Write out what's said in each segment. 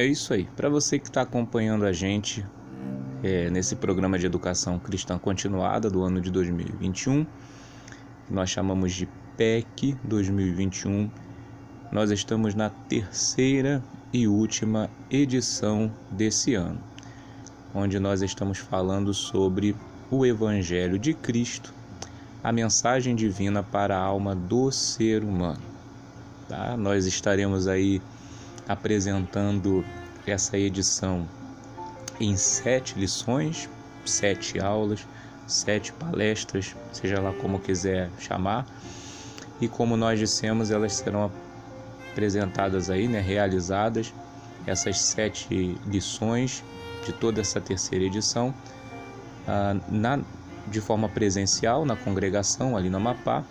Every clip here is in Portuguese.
É isso aí. Para você que está acompanhando a gente nesse programa de educação cristã continuada do ano de 2021, que nós chamamos de PEC 2021, nós estamos na terceira e última edição desse ano, onde nós estamos falando sobre o Evangelho de Cristo, a mensagem divina para a alma do ser humano. Tá? Nós estaremos aí apresentando essa edição em 7 lições, 7 aulas, 7 palestras, seja lá como quiser chamar. E como nós dissemos, elas serão apresentadas aí, realizadas, essas 7 lições de toda essa terceira edição, de forma presencial na congregação ali no Amapá.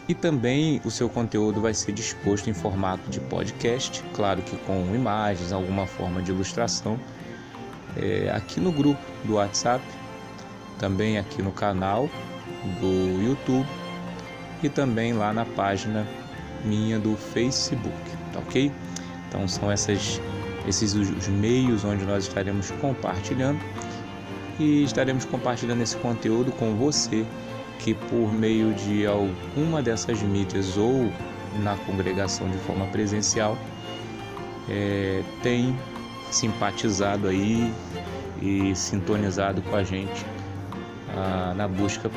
E também o seu conteúdo vai ser disposto em formato de podcast, claro que com imagens, alguma forma de ilustração, aqui no grupo do WhatsApp, também aqui no canal do YouTube e também lá na página minha do Facebook, tá ok? Então são esses os meios onde nós estaremos compartilhando e estaremos compartilhando esse conteúdo com você que por meio de alguma dessas mídias ou na congregação de forma presencial tem simpatizado aí e sintonizado com a gente na busca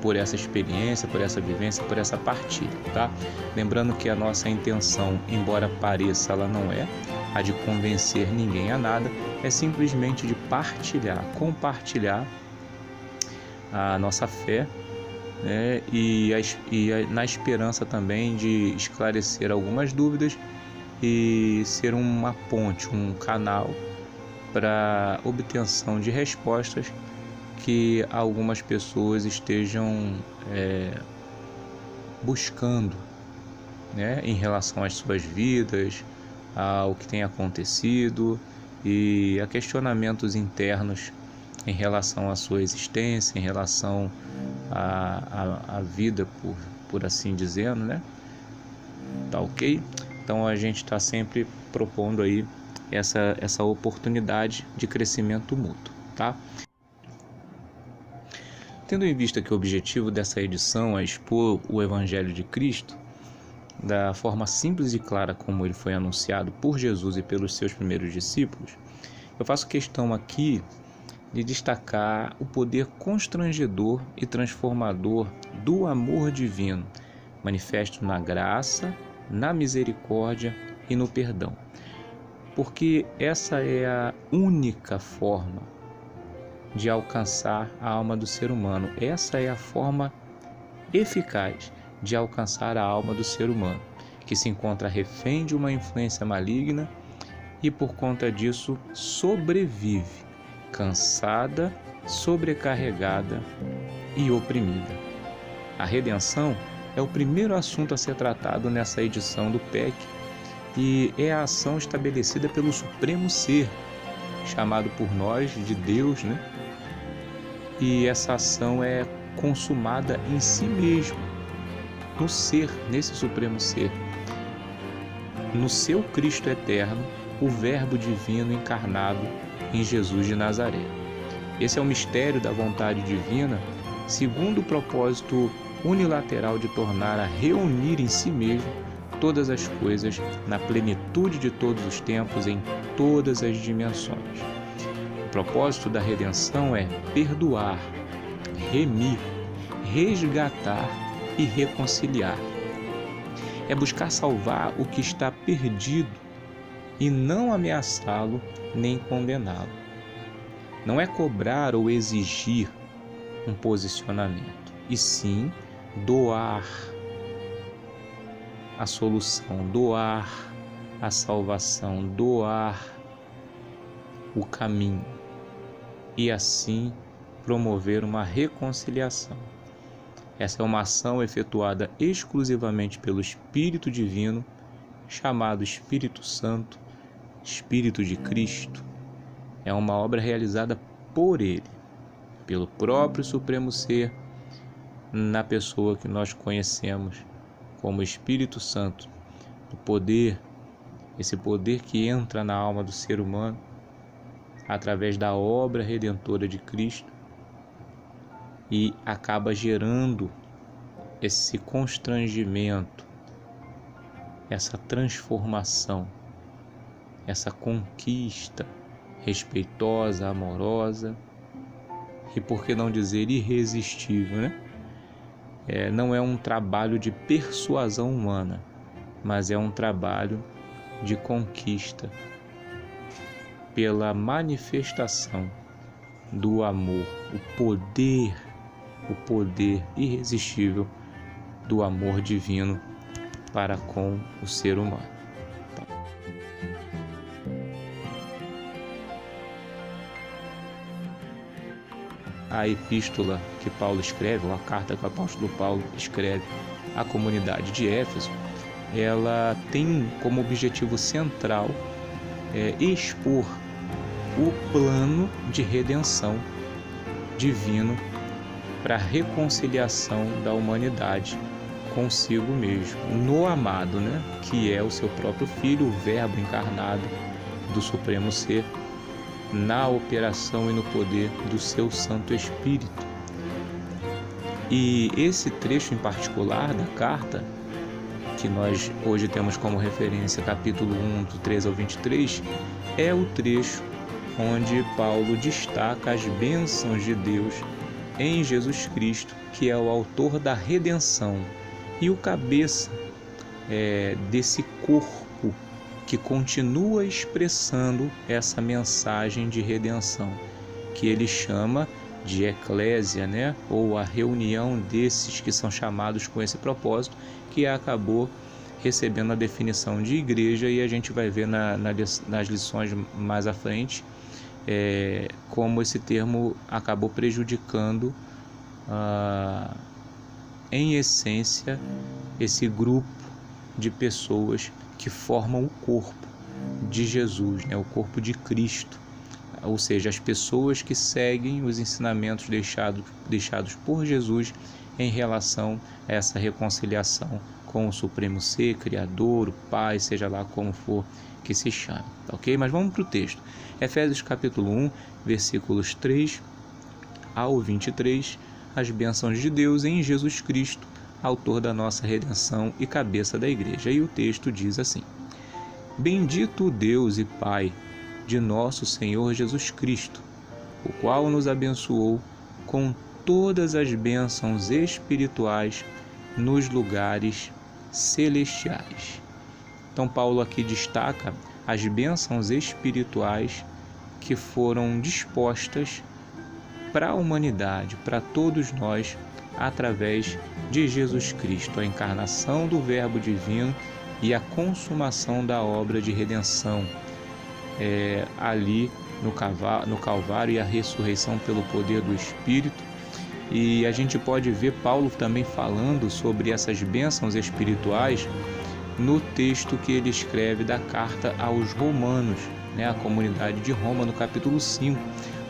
por essa experiência, por essa vivência, por essa partilha, tá? Lembrando que a nossa intenção, embora pareça, ela não é a de convencer ninguém a nada, é simplesmente de compartilhar a nossa fé, e na esperança também de esclarecer algumas dúvidas e ser uma ponte, um canal para obtenção de respostas que algumas pessoas estejam buscando, em relação às suas vidas, ao que tem acontecido e a questionamentos internos em relação à sua existência, em relação à vida, por assim dizendo, Tá ok? Então a gente está sempre propondo aí essa oportunidade de crescimento mútuo, tá? Tendo em vista que o objetivo dessa edição é expor o Evangelho de Cristo da forma simples e clara como ele foi anunciado por Jesus e pelos seus primeiros discípulos, eu faço questão aqui de destacar o poder constrangedor e transformador do amor divino, manifesto na graça, na misericórdia e no perdão. Porque essa é a única forma de alcançar a alma do ser humano. Essa é a forma eficaz de alcançar a alma do ser humano, que se encontra refém de uma influência maligna e por conta disso sobrevive, cansada, sobrecarregada e oprimida. A redenção é o primeiro assunto a ser tratado nessa edição do PEC e é a ação estabelecida pelo Supremo Ser, chamado por nós de Deus, E essa ação é consumada em si mesmo, no ser, nesse Supremo Ser, no seu Cristo eterno, o Verbo divino encarnado em Jesus de Nazaré. Esse é o mistério da vontade divina, segundo o propósito unilateral de tornar a reunir em si mesmo todas as coisas na plenitude de todos os tempos, em todas as dimensões. O propósito da redenção é perdoar, remir, resgatar e reconciliar. É buscar salvar o que está perdido e não ameaçá-lo nem condená-lo. Não é cobrar ou exigir um posicionamento, e sim doar a solução, doar a salvação, doar o caminho e assim promover uma reconciliação. Essa é uma ação efetuada exclusivamente pelo Espírito Divino, chamado Espírito Santo, Espírito de Cristo. É uma obra realizada por Ele, pelo próprio Supremo Ser, na pessoa que nós conhecemos como Espírito Santo, o poder esse poder que entra na alma do ser humano através da obra redentora de Cristo e acaba gerando esse constrangimento, essa transformação, essa conquista respeitosa, amorosa e, por que não dizer, irresistível, né? Não é um trabalho de persuasão humana, mas é um trabalho de conquista pela manifestação do amor, o poder irresistível do amor divino para com o ser humano. A epístola que Paulo escreve, ou a carta que o apóstolo Paulo escreve à comunidade de Éfeso, ela tem como objetivo central expor o plano de redenção divino para a reconciliação da humanidade consigo mesmo, no amado, né? Que é o seu próprio Filho, o Verbo encarnado do Supremo Ser, na operação e no poder do seu Santo Espírito. E esse trecho em particular da carta, que nós hoje temos como referência capítulo 1, do 13 ao 23, é o trecho onde Paulo destaca as bênçãos de Deus em Jesus Cristo, que é o autor da redenção e o cabeça desse corpo que continua expressando essa mensagem de redenção, que ele chama de eclésia, né? Ou a reunião desses que são chamados com esse propósito, que acabou recebendo a definição de igreja, e a gente vai ver nas lições mais à frente como esse termo acabou prejudicando, em essência, esse grupo de pessoas que formam o corpo de Jesus, né? O corpo de Cristo, ou seja, as pessoas que seguem os ensinamentos deixados por Jesus em relação a essa reconciliação com o Supremo Ser, Criador, o Pai, seja lá como for que se chame, tá ok? Mas vamos para o texto. Efésios capítulo 1, versículos 3 ao 23, as bênçãos de Deus em Jesus Cristo, autor da nossa redenção e cabeça da igreja. E o texto diz assim: Bendito o Deus e Pai de nosso Senhor Jesus Cristo, o qual nos abençoou com todas as bênçãos espirituais nos lugares celestiais. Então Paulo aqui destaca as bênçãos espirituais que foram dispostas para a humanidade, para todos nós, através de Jesus Cristo, a encarnação do Verbo divino e a consumação da obra de redenção ali no Calvário, e a ressurreição pelo poder do Espírito. E a gente pode ver Paulo também falando sobre essas bênçãos espirituais no texto que ele escreve da carta aos Romanos, né, a comunidade de Roma, no capítulo 5,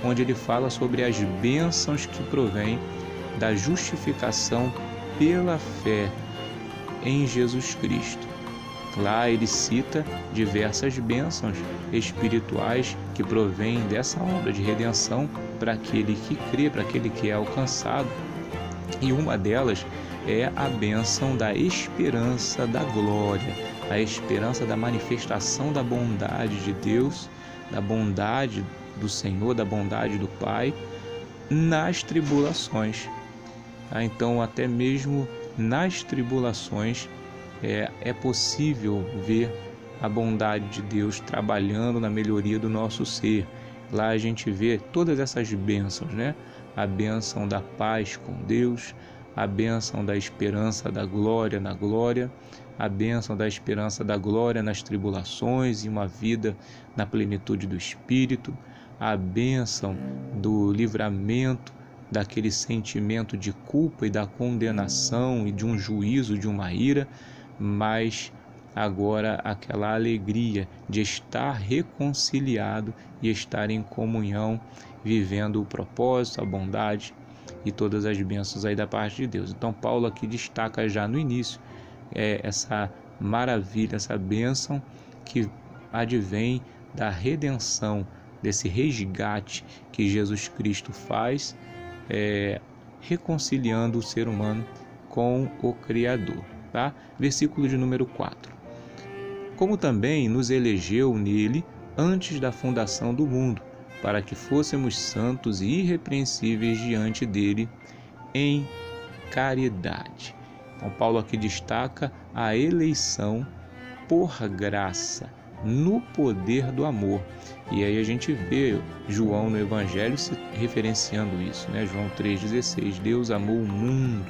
onde ele fala sobre as bênçãos que provêm da justificação pela fé em Jesus Cristo. Lá ele cita diversas bênçãos espirituais que provêm dessa obra de redenção para aquele que crê, para aquele que é alcançado. E uma delas é a bênção da esperança da glória, a esperança da manifestação da bondade de Deus, da bondade do Senhor, da bondade do Pai nas tribulações. Então, até mesmo nas tribulações é possível ver a bondade de Deus trabalhando na melhoria do nosso ser. Lá a gente vê todas essas bênçãos, né? A bênção da paz com Deus, a bênção da esperança da glória na glória, a bênção da esperança da glória nas tribulações e uma vida na plenitude do Espírito, a bênção do livramento daquele sentimento de culpa e da condenação e de um juízo, de uma ira, mas agora aquela alegria de estar reconciliado e estar em comunhão, vivendo o propósito, a bondade e todas as bênçãos aí da parte de Deus. Então Paulo aqui destaca já no início essa maravilha, essa bênção que advém da redenção, desse resgate que Jesus Cristo faz, reconciliando o ser humano com o Criador. Tá? Versículo de número 4. Como também nos elegeu nele antes da fundação do mundo, para que fôssemos santos e irrepreensíveis diante dele em caridade. Então, Paulo aqui destaca a eleição por graça, no poder do amor. E aí a gente vê João no Evangelho se referenciando isso, né? João 3,16, Deus amou o mundo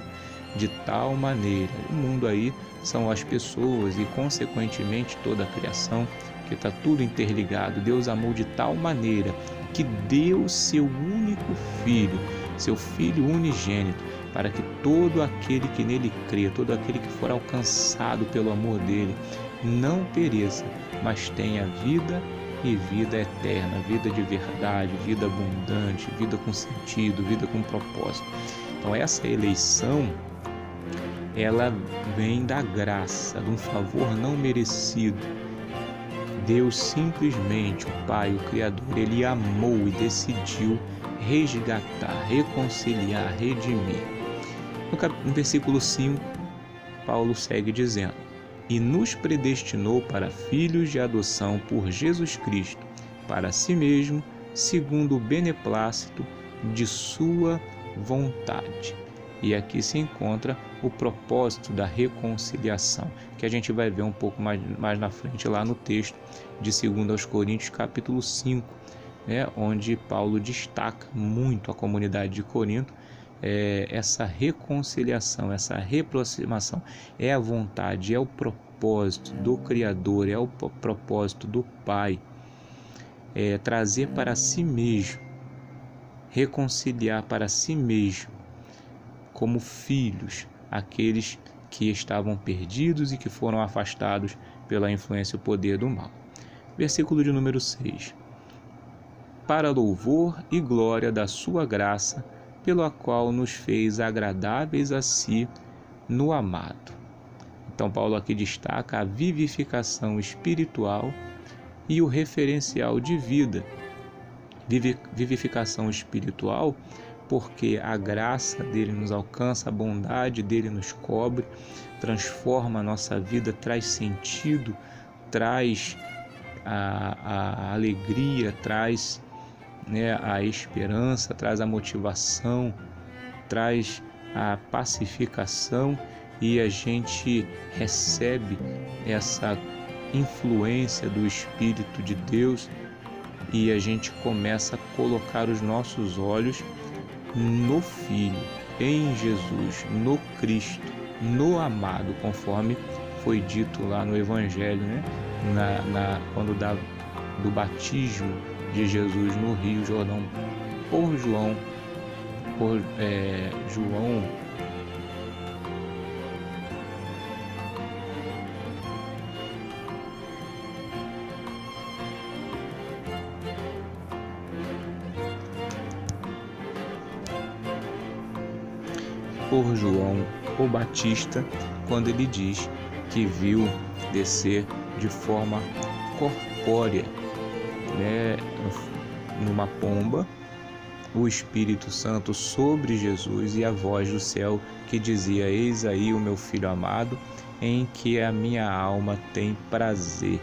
de tal maneira. O mundo aí são as pessoas e, consequentemente, toda a criação, que está tudo interligado. Deus amou de tal maneira que deu seu único filho, seu filho unigênito, para que todo aquele que nele crê, todo aquele que for alcançado pelo amor dele, não pereça, mas tenha vida e vida eterna, vida de verdade, vida abundante, vida com sentido, vida com propósito. Então essa eleição, ela vem da graça, de um favor não merecido. Deus simplesmente, o Pai, o Criador, Ele amou e decidiu resgatar, reconciliar, redimir. No versículo 5, Paulo segue dizendo: e nos predestinou para filhos de adoção por Jesus Cristo, para si mesmo, segundo o beneplácito de sua vontade. E aqui se encontra o propósito da reconciliação, que a gente vai ver um pouco mais na frente lá no texto de 2 Coríntios, capítulo 5, né, onde Paulo destaca muito a comunidade de Corinto. Essa reconciliação, essa reaproximação é a vontade, é o propósito do Criador, é o propósito do Pai, trazer para si mesmo, reconciliar para si mesmo, como filhos, aqueles que estavam perdidos e que foram afastados pela influência e o poder do mal. Versículo de número 6. Para louvor e glória da sua graça, pela qual nos fez agradáveis a si no amado. Então Paulo aqui destaca a vivificação espiritual e o referencial de vida. Vivificação espiritual, porque a graça dele nos alcança, a bondade dele nos cobre, transforma a nossa vida, traz sentido, traz a alegria, traz, né, a esperança, traz a motivação, traz a pacificação, e a gente recebe essa influência do Espírito de Deus e a gente começa a colocar os nossos olhos no Filho, em Jesus, no Cristo, no amado, conforme foi dito lá no Evangelho, né? Quando do batismo de Jesus no Rio Jordão por João, o Batista, quando ele diz que viu descer de forma corpórea, né, numa pomba, o Espírito Santo sobre Jesus e a voz do céu que dizia: eis aí o meu Filho amado, em que a minha alma tem prazer,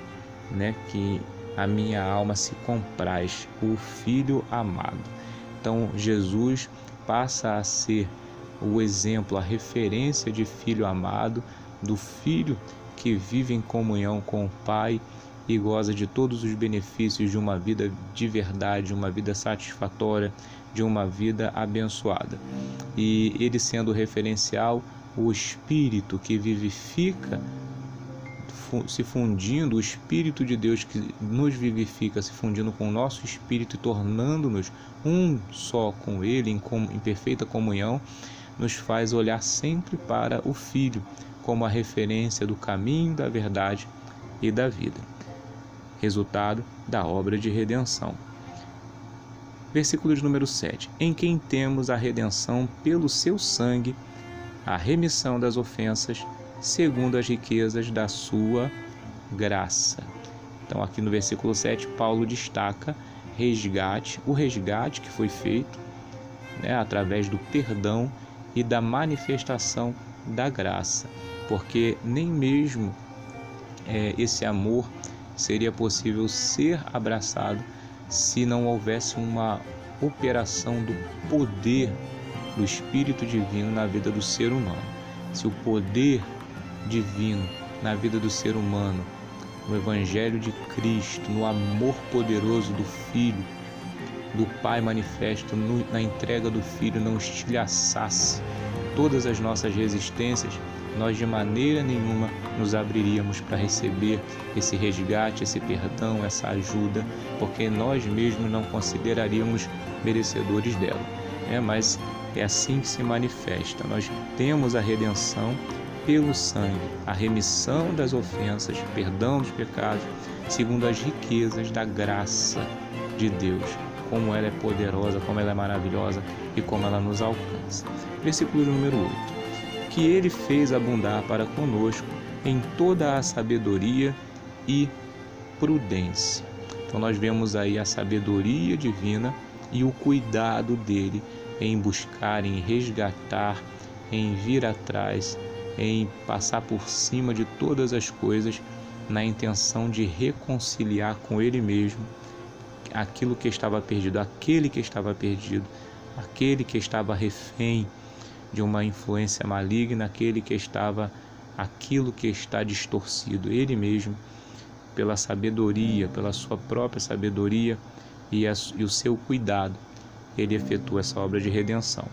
né, que a minha alma se compraz, o Filho amado. Então Jesus passa a ser o exemplo, a referência de filho amado, do filho que vive em comunhão com o Pai e goza de todos os benefícios de uma vida de verdade, de uma vida satisfatória, de uma vida abençoada. E ele sendo o referencial, o Espírito que vivifica, se fundindo, o Espírito de Deus que nos vivifica, se fundindo com o nosso Espírito e tornando-nos um só com Ele, em perfeita comunhão, nos faz olhar sempre para o Filho como a referência do caminho, da verdade e da vida. Resultado da obra de redenção. Versículo de número 7. Em quem temos a redenção pelo seu sangue, a remissão das ofensas, segundo as riquezas da sua graça. Então aqui no versículo 7, Paulo destaca o resgate que foi feito, né, através do perdão e da manifestação da graça, porque nem mesmo esse amor seria possível ser abraçado se não houvesse uma operação do poder do Espírito Divino na vida do ser humano. Se o poder divino na vida do ser humano, no Evangelho de Cristo, no amor poderoso do Filho, do Pai manifesto na entrega do Filho, não estilhaçasse todas as nossas resistências, nós de maneira nenhuma nos abriríamos para receber esse resgate, esse perdão, essa ajuda, porque nós mesmos não consideraríamos merecedores dela. Mas é assim que se manifesta. Nós temos a redenção pelo sangue, a remissão das ofensas, perdão dos pecados, segundo as riquezas da graça de Deus, como ela é poderosa, como ela é maravilhosa e como ela nos alcança. Versículo número 8. Que ele fez abundar para conosco em toda a sabedoria e prudência. Então nós vemos aí a sabedoria divina e o cuidado dele em buscar, em resgatar, em vir atrás, em passar por cima de todas as coisas, na intenção de reconciliar com ele mesmo aquilo que estava perdido, aquele que estava perdido, aquele que estava refém de uma influência maligna, aquilo que está distorcido. Ele mesmo, pela sabedoria, pela sua própria sabedoria e o seu cuidado, ele efetua essa obra de redenção.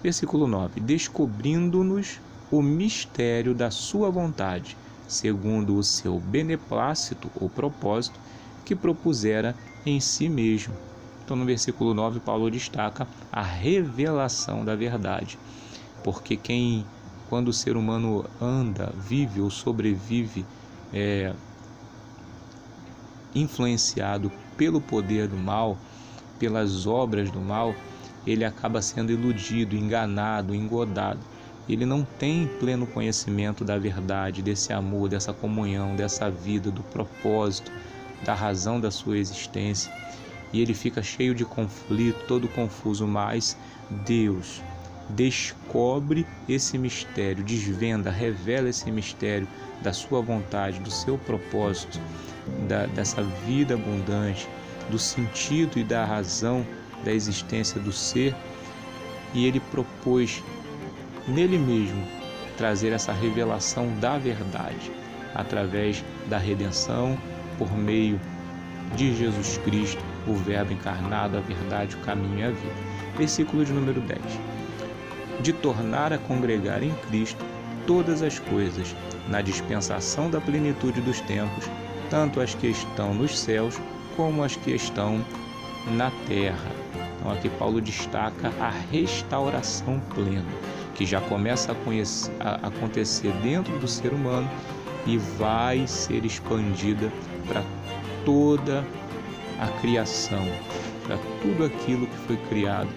Versículo 9. Descobrindo-nos o mistério da sua vontade, segundo o seu beneplácito ou propósito, que propusera em si mesmo. Então, no versículo 9, Paulo destaca a revelação da verdade. Porque quando o ser humano anda, vive ou sobrevive influenciado pelo poder do mal, pelas obras do mal, ele acaba sendo iludido, enganado, engodado. Ele não tem pleno conhecimento da verdade, desse amor, dessa comunhão, dessa vida, do propósito, da razão da sua existência. E ele fica cheio de conflito, todo confuso, mas Deus descobre esse mistério, desvenda, revela esse mistério da sua vontade, do seu propósito, dessa vida abundante, do sentido e da razão da existência do ser, e ele propôs nele mesmo trazer essa revelação da verdade através da redenção por meio de Jesus Cristo, o Verbo encarnado, a verdade, o caminho e a vida. Versículo de número 10. De tornar a congregar em Cristo todas as coisas, na dispensação da plenitude dos tempos, tanto as que estão nos céus como as que estão na terra. Então aqui Paulo destaca a restauração plena, que já começa a acontecer dentro do ser humano e vai ser expandida para toda a criação, para tudo aquilo que foi criado,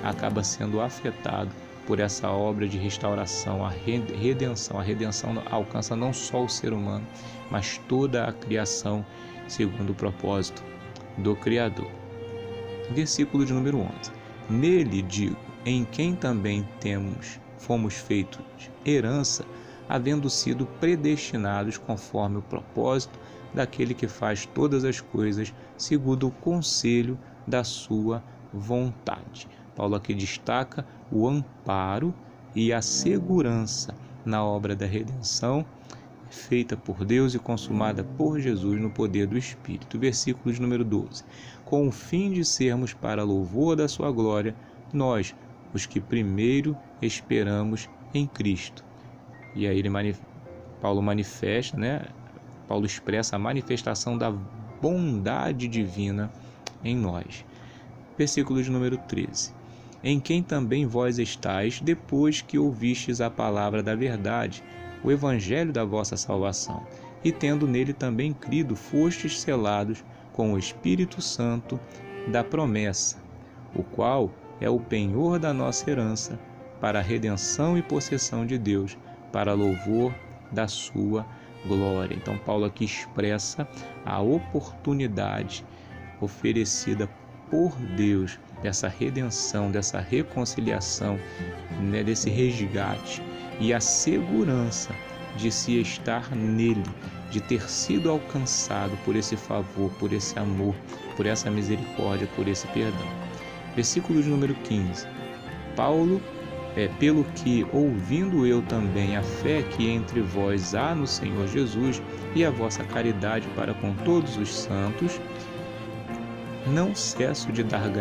acaba sendo afetado por essa obra de restauração, a redenção. A redenção alcança não só o ser humano, mas toda a criação, segundo o propósito do Criador. Versículo de número 11. Nele digo, em quem também fomos feitos herança, havendo sido predestinados conforme o propósito daquele que faz todas as coisas segundo o conselho da sua vontade. Paulo aqui destaca o amparo e a segurança na obra da redenção feita por Deus e consumada por Jesus no poder do Espírito. Versículo de número 12. Com o fim de sermos para louvor da sua glória, nós, os que primeiro esperamos em Cristo. E aí Paulo manifesta, Paulo expressa a manifestação da bondade divina em nós. Versículo de número 13. Em quem também vós estáis, depois que ouvistes a palavra da verdade, o evangelho da vossa salvação, e tendo nele também crido, fostes selados com o Espírito Santo da promessa, o qual é o penhor da nossa herança, para a redenção e possessão de Deus, para louvor da sua glória. Então Paulo aqui expressa a oportunidade oferecida por Deus dessa redenção, dessa reconciliação, né, desse resgate e a segurança de se estar nele, de ter sido alcançado por esse favor, por esse amor, por essa misericórdia, por esse perdão. Versículo de número 15. Paulo, pelo que, ouvindo eu também a fé que entre vós há no Senhor Jesus e a vossa caridade para com todos os santos, não cesso de dar graças